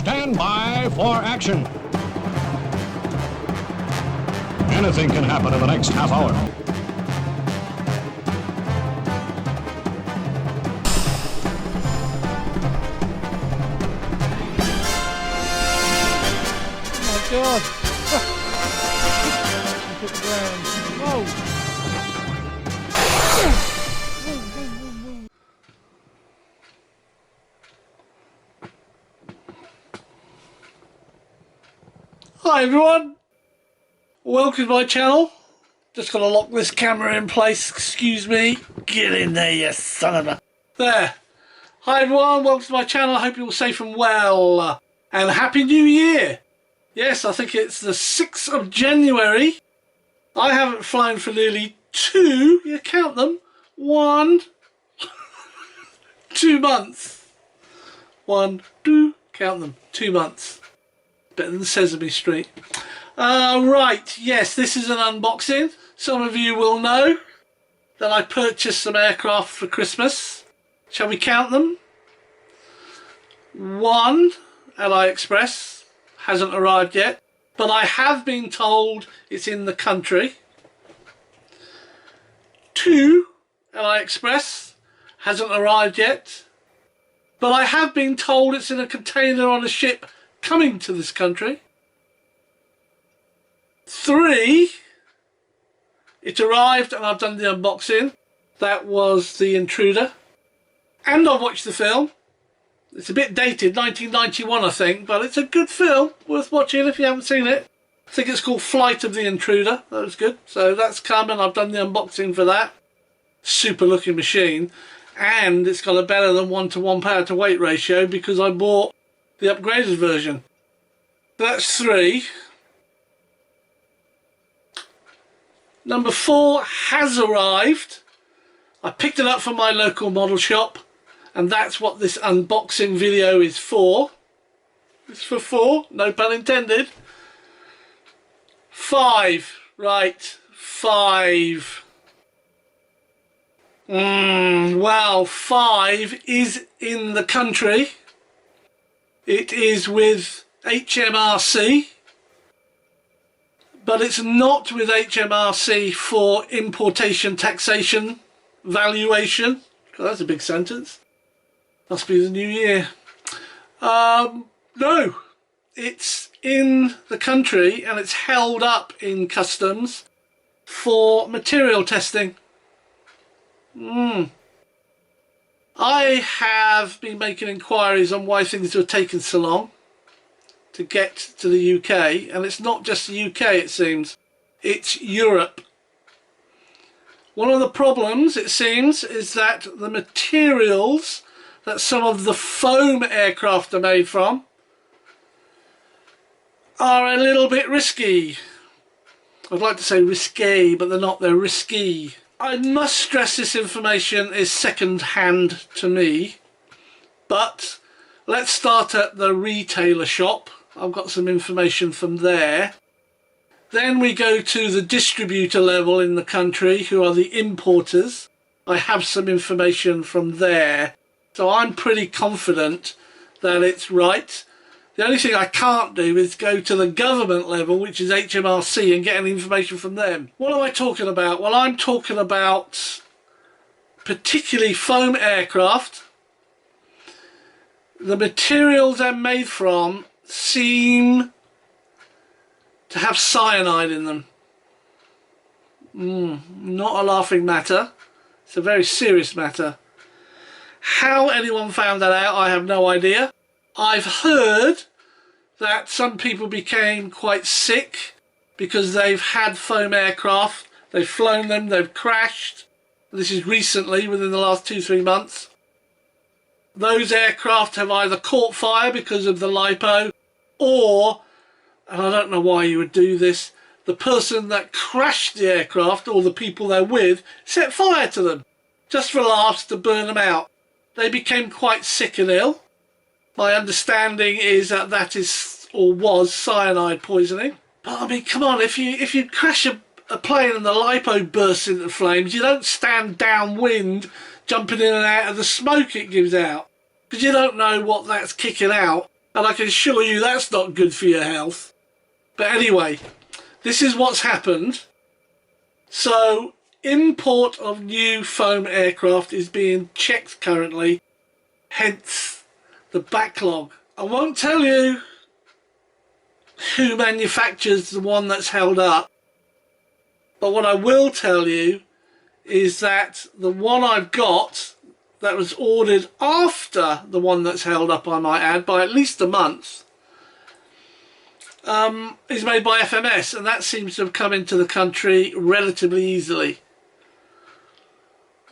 Stand by for action. Anything can happen in the next half hour. Oh my God! Look at the ground. Whoa! Hi everyone, welcome to my channel. Just gotta lock this camera in place, excuse me. Get in there, you son of a... There. Hi everyone, welcome to my channel. I hope you're all safe and well. And Happy New Year. Yes, I think it's the 6th of January. I haven't flown for nearly 2 months. 1, 2, count them, 2 months. Better than Sesame Street. Right, yes, this is an unboxing. Some of you will know that I purchased some aircraft for Christmas. Shall we count them? 1, AliExpress, hasn't arrived yet, but I have been told it's in the country. 2, AliExpress, hasn't arrived yet, but I have been told it's in a container on a ship coming to this country. 3, it arrived and I've done the unboxing. That was The Intruder, and I've watched the film. It's a bit dated, 1991 I think, but it's a good film, worth watching if you haven't seen it. I think it's called Flight of the Intruder. That was good. So that's come and I've done the unboxing for that. Super looking machine, and it's got a better than 1:1 power to weight ratio because I bought the upgraded version. That's 3. Number 4 has arrived. I picked it up from my local model shop, and that's what this unboxing video is for. It's for 4, no pun intended. 5, right, 5. Well, 5 is in the country. It is with HMRC, but it's not with HMRC for importation taxation valuation. God, that's a big sentence. Must be the new year. No, it's in the country and it's held up in customs for material testing. I have been making inquiries on why things have taken so long to get to the UK, and it's not just the UK, it seems, it's Europe. One of the problems, it seems, is that the materials that some of the foam aircraft are made from are a little bit risky. I'd like to say risque, but they're not, they're risky. I must stress this information is second hand to me, but let's start at the retailer shop. I've got some information from there. Then we go to the distributor level in the country, who are the importers. I have some information from there, so I'm pretty confident that it's right. The only thing I can't do is go to the government level, which is HMRC, and get any information from them. What am I talking about? Well, I'm talking about particularly foam aircraft. The materials they're made from seem to have cyanide in them. Not a laughing matter. It's a very serious matter. How anyone found that out, I have no idea. I've heard that some people became quite sick because they've had foam aircraft, they've flown them, they've crashed. This is recently, within the last 2-3 months. Those aircraft have either caught fire because of the LiPo, or, and I don't know why you would do this, the person that crashed the aircraft, or the people they're with, set fire to them, just for laughs, to burn them out. They became quite sick and ill. My understanding is that that is, or was, cyanide poisoning. But I mean, come on, if you crash a plane and the LiPo bursts into flames, you don't stand downwind jumping in and out of the smoke it gives out, because you don't know what that's kicking out and I can assure you that's not good for your health. But anyway, this is what's happened. So, import of new foam aircraft is being checked currently, hence the backlog. I won't tell you who manufactures the one that's held up, but what I will tell you is that the one I've got that was ordered after the one that's held up, I might add, by at least a month, is made by FMS, and that seems to have come into the country relatively easily.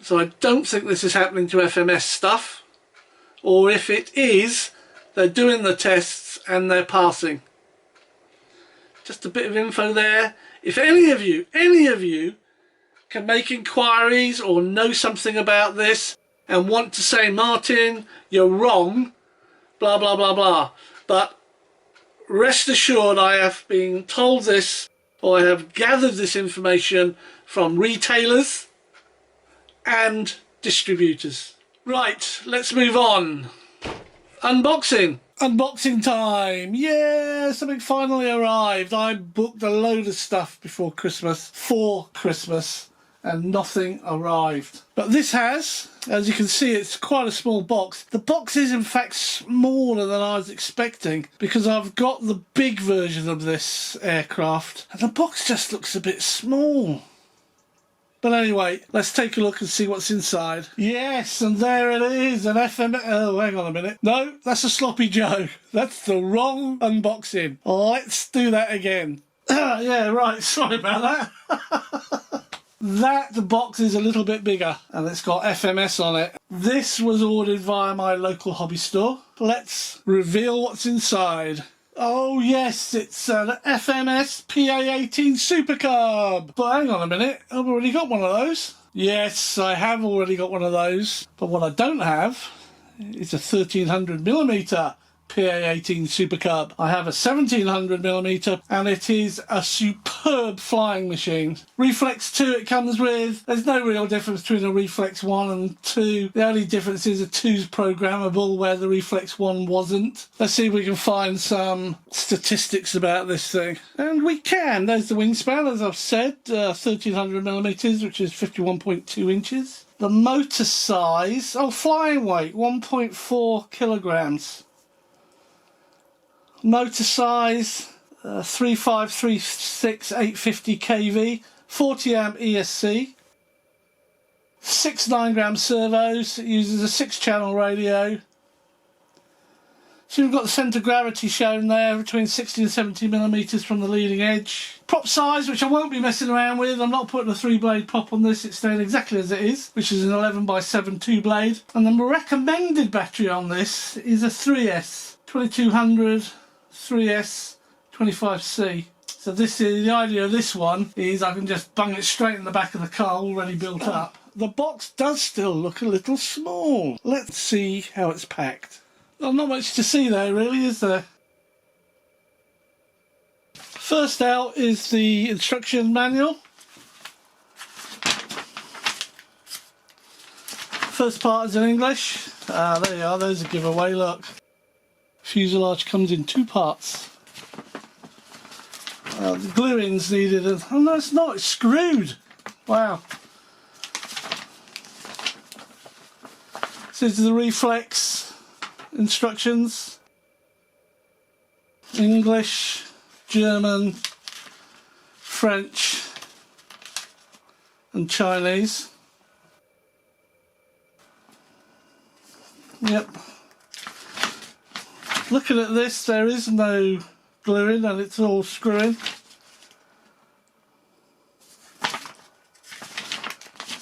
So I don't think this is happening to FMS stuff, or if it is, they're doing the tests and they're passing. Just a bit of info there. If any of you can make inquiries or know something about this and want to say, Martin, you're wrong, blah blah blah blah, but rest assured I have been told this, or I have gathered this information from retailers and distributors. Right, let's move on. Unboxing. Unboxing time. Yeah, something finally arrived. I booked a load of stuff before Christmas, for Christmas, and nothing arrived. But this has, as you can see, it's quite a small box. The box is in fact smaller than I was expecting, because I've got the big version of this aircraft and the box just looks a bit small. But anyway, let's take a look and see what's inside. Yes, and there it is, an FM... Oh, hang on a minute. No, that's a Sloppy Joe. That's the wrong unboxing. Let's do that again. Yeah, right, sorry about that. That box is a little bit bigger, and it's got FMS on it. This was ordered via my local hobby store. Let's reveal what's inside. Oh yes, it's an FMS PA-18 Super Cub. But hang on a minute, I've already got one of those. Yes, I have already got one of those. But what I don't have is a 1300mm PA-18 Super Cub. I have a 1700mm, and it is a superb flying machine. Reflex 2 it comes with. There's no real difference between a Reflex 1 and 2. The only difference is a 2's programmable, where the Reflex 1 wasn't. Let's see if we can find some statistics about this thing. And we can. There's the wingspan, as I've said, 1300mm, which is 51.2 inches. The motor size, flying weight, 1.4 kilograms. Motor size, 3536 850 kV, 40 amp ESC, 6 9-gram servos. It uses a 6-channel radio. So we've got the centre of gravity shown there, between 60 and 70 millimetres from the leading edge. Prop size, which I won't be messing around with. I'm not putting a 3-blade prop on this, it's staying exactly as it is, which is an 11x7 2-blade. And the recommended battery on this is a 3S, 2200 3S 25C. So this is the idea of this one, is I can just bung it straight in the back of the car, already built up. The box does still look a little small. Let's see how it's packed. Well, not much to see there really, is there? First out is the instruction manual. First part is in English. There you are, there's a giveaway, look. Fuselage comes in 2 parts. The glue-in's needed. Oh no, it's not, it's screwed. Wow. This is the Reflex instructions. English, German, French and Chinese. Yep. Looking at this, there is no gluing and it's all screwing.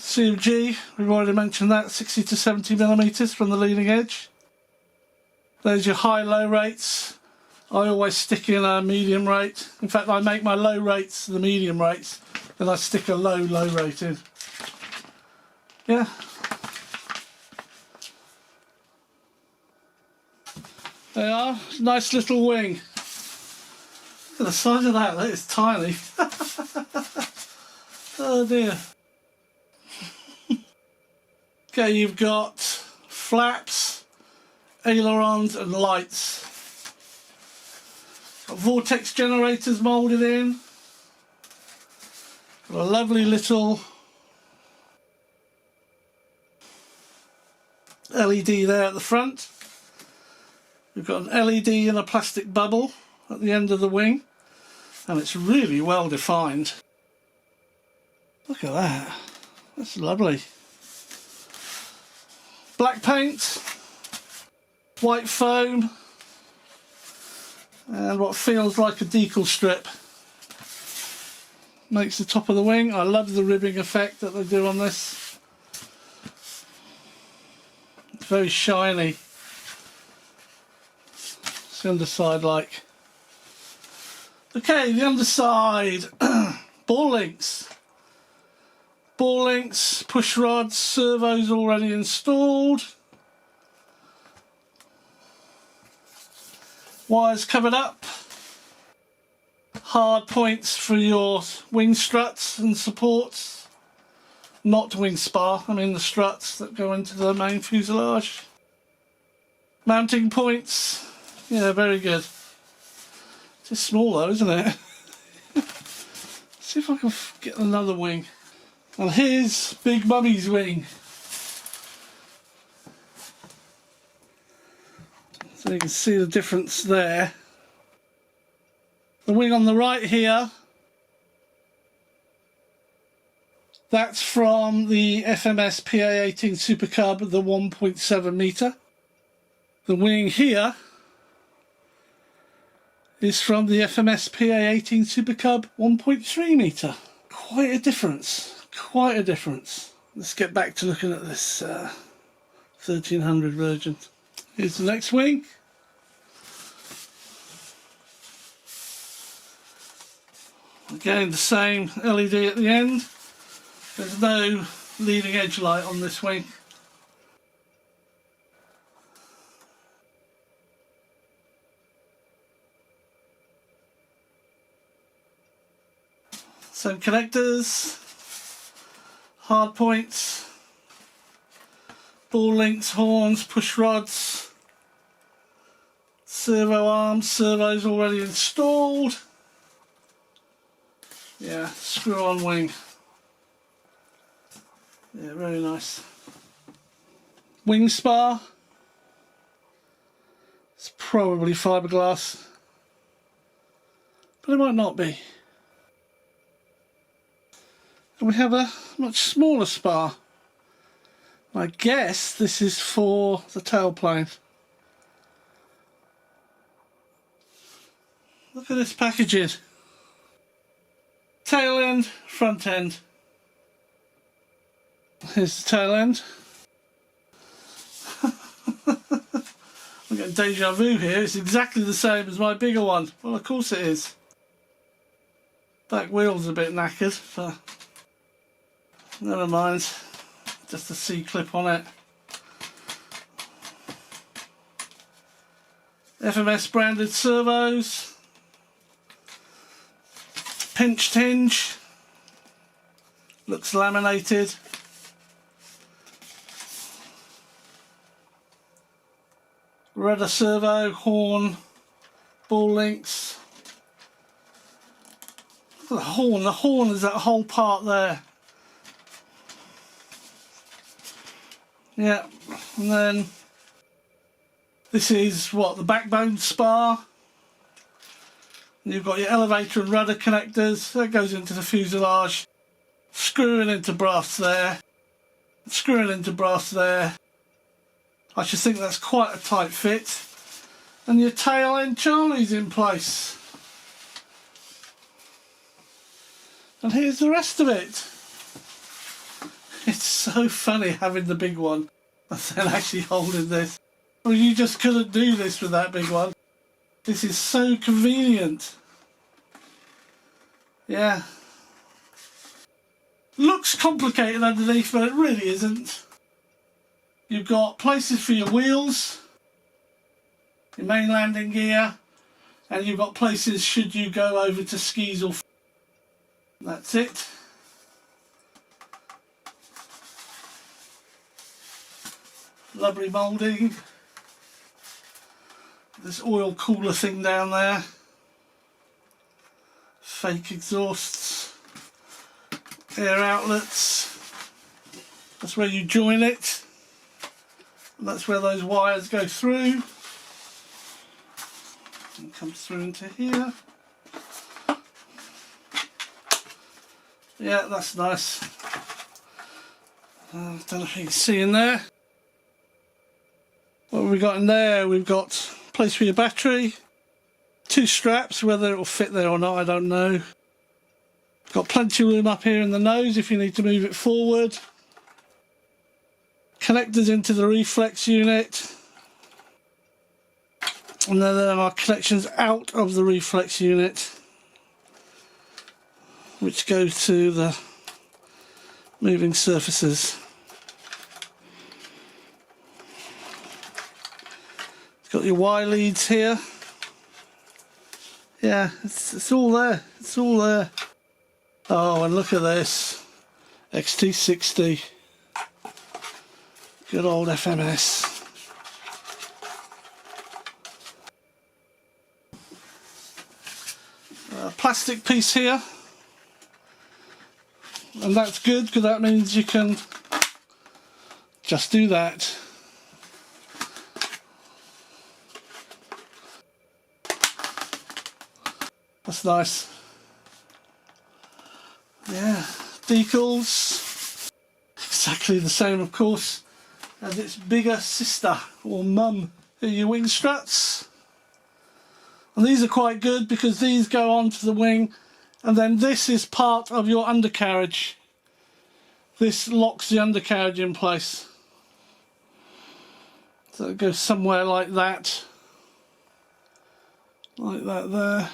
CMG, we've already mentioned that, 60 to 70 millimetres from the leading edge. There's your high-low rates. I always stick in a medium rate. In fact, I make my low rates the medium rates, then I stick a low rate in. Yeah. They are. Nice little wing. Look at the size of that. That is tiny. Oh dear. Okay, you've got flaps, ailerons and lights. Got vortex generators moulded in. Got a lovely little LED there at the front. We've got an LED and a plastic bubble at the end of the wing, and it's really well defined. Look at that, that's lovely. Black paint, white foam, and what feels like a decal strip. Makes the top of the wing. I love the ribbing effect that they do on this. It's very shiny. It's the underside like. Okay, the underside. Ball links. Ball links, push rods, servos already installed. Wires covered up. Hard points for your wing struts and supports. Not wing spar, I mean the struts that go into the main fuselage. Mounting points. Yeah, very good. It's just small though, isn't it? See if I can get another wing. And here's Big Mummy's wing. So you can see the difference there. The wing on the right here, that's from the FMS PA-18 Super Cub, the 1.7 metre. The wing here is from the FMS PA-18 Super Cub 1.3 metre. Quite a difference, quite a difference. Let's get back to looking at this 1300 version. Here's the next wing. Again, the same LED at the end. There's no leading edge light on this wing. Some connectors, hard points, ball links, horns, push rods, servo arms, servos already installed. Yeah, screw on wing. Yeah, very nice. Wing spar. It's probably fiberglass, but it might not be. And we have a much smaller spar. I guess this is for the tailplane. Look at this packaging. Tail end, front end. Here's the tail end. I'm getting deja vu here. It's exactly the same as my bigger one. Well, of course it is. Back wheel's a bit knackered, but never mind. Just a C-clip on it. FMS branded servos. Pinched hinge, looks laminated. Rudder servo, horn, ball links. Look at the horn is that whole part there. Yeah, and then this is what, the backbone spar. You've got your elevator and rudder connectors, that goes into the fuselage, screwing into brass there, screwing into brass there. I should think that's quite a tight fit. And your tail end Charlie's in place. And here's the rest of it. It's so funny having the big one and then actually holding this. Well, you just couldn't do this with that big one. This is so convenient. Yeah. Looks complicated underneath, but it really isn't. You've got places for your wheels, your main landing gear, and you've got places should you go over to skis or... That's it. Lovely moulding. This oil cooler thing down there. fake exhausts, air outlets. That's where you join it, and that's where those wires go through and comes through into here. Yeah, that's nice. Don't know if you can see in there. What have we got in there? We've got a place for your battery, 2 straps, whether it will fit there or not I don't know. Got plenty of room up here in the nose if you need to move it forward. Connectors into the reflex unit. And then there are connections out of the reflex unit, which go to the moving surfaces. It's got your Y leads here. Yeah, it's all there. It's all there. Oh, and look at this. XT60. Good old FMS. A plastic piece here. And that's good because that means you can just do that. That's nice. Yeah, decals. Exactly the same, of course, as its bigger sister or mum. Here are your wing struts. And these are quite good because these go onto the wing, and then this is part of your undercarriage. This locks the undercarriage in place. So it goes somewhere like that. Like that there.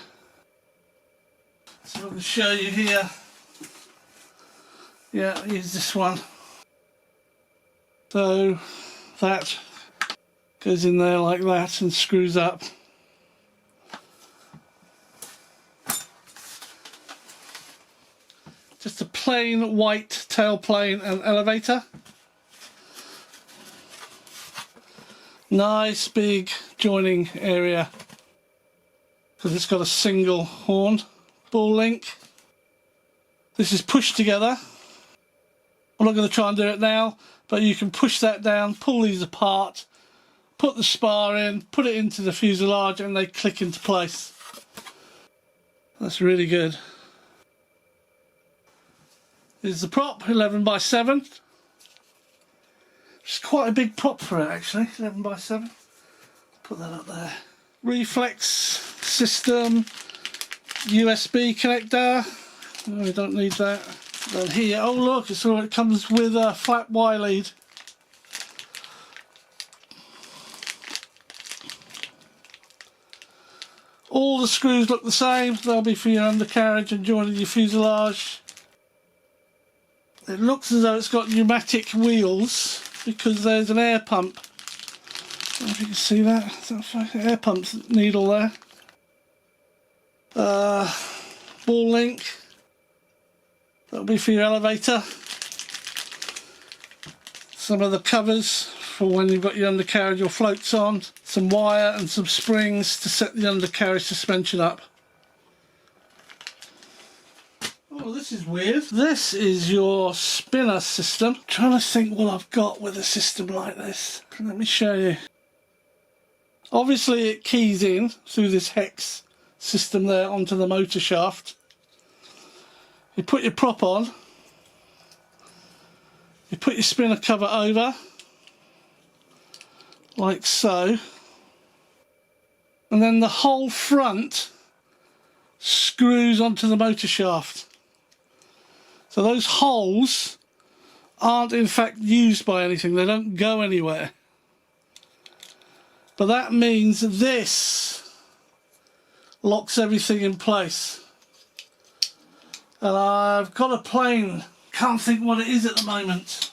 So I can show you here. Yeah, use this one. So that goes in there like that and screws up. Just a plain white tailplane and elevator. Nice big joining area because it's got a single horn ball link. This is pushed together. I'm not going to try and do it now, but you can push that down, pull these apart, put the spar in, put it into the fuselage, and they click into place. That's really good. Here's the prop, 11x7. It's quite a big prop for it actually, 11x7. Put that up there. Reflex system, USB connector. Oh, we don't need that. Then here, oh look, it comes with a flat Y lead. All the screws look the same. They'll be for your undercarriage and joining your fuselage. It looks as though it's got pneumatic wheels because there's an air pump. I don't know if you can see that. There's an air pump needle there. Ball link. That'll be for your elevator. Some of the covers for when you've got your undercarriage or floats on. Some wire and some springs to set the undercarriage suspension up. Oh, this is weird. This is your spinner system. I'm trying to think what I've got with a system like this. Let me show you. Obviously it keys in through this hex system there onto the motor shaft. You put your prop on. You put your spinner cover over. Like so. And then the whole front screws onto the motor shaft. So those holes aren't in fact used by anything, they don't go anywhere. But that means this locks everything in place. And I've got a plane, can't think what it is at the moment.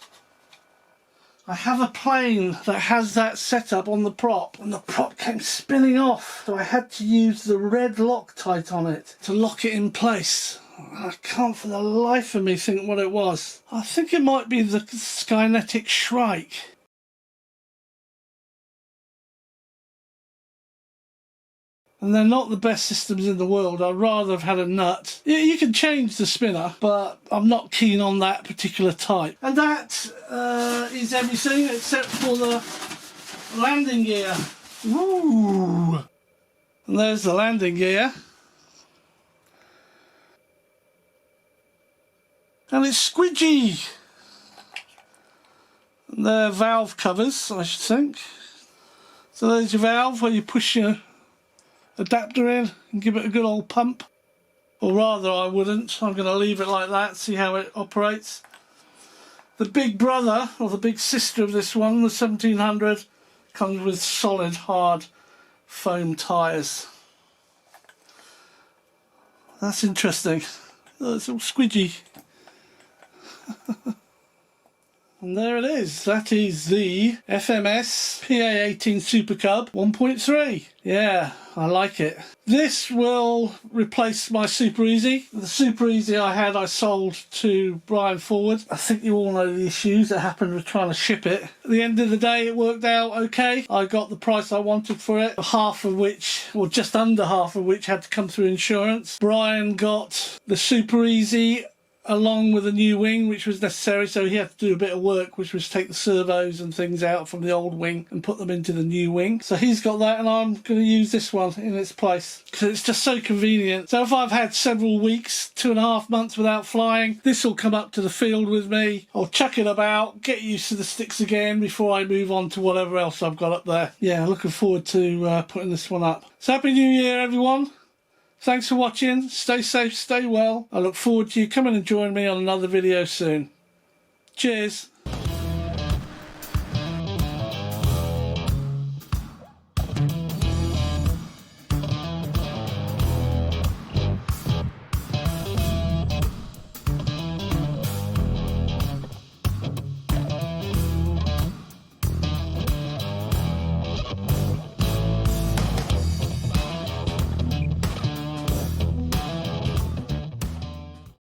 I have a plane that has that setup on the prop, and the prop came spinning off, so I had to use the red Loctite on it to lock it in place. I can't for the life of me think what it was. I think it might be the Skynetic Shrike. And they're not the best systems in the world. I'd rather have had a nut. You can change the spinner, but I'm not keen on that particular type. And that is everything except for the landing gear. Woo! And there's the landing gear. And it's squidgy. And they're valve covers, I should think. So there's your valve where you push your adapter in and give it a good old pump. Or rather, I wouldn't. I'm going to leave it like that, see how it operates. The big brother, or the big sister of this one, the 1700, comes with solid, hard foam tyres. That's interesting. Oh, it's all squidgy. And there it is. That is the FMS PA-18 Super Cub 1.3. Yeah, I like it. This will replace my Super Easy. The Super Easy I sold to Brian Forward. I think you all know the issues that happened with trying to ship it. At the end of the day, it worked out okay. I got the price I wanted for it, half of which, or just under half of which, had to come through insurance. Brian got the Super Easy along with a new wing, which was necessary, so he had to do a bit of work, which was take the servos and things out from the old wing and put them into the new wing. So he's got that, and I'm going to use this one in its place because it's just so convenient. So if I've had several weeks, 2.5 months without flying, this will come up to the field with me. I'll chuck it about, get used to the sticks again before I move on to whatever else I've got up there. Yeah, looking forward to putting this one up. So Happy New Year, everyone. Thanks for watching. Stay safe, stay well. I look forward to you coming and joining me on another video soon. Cheers.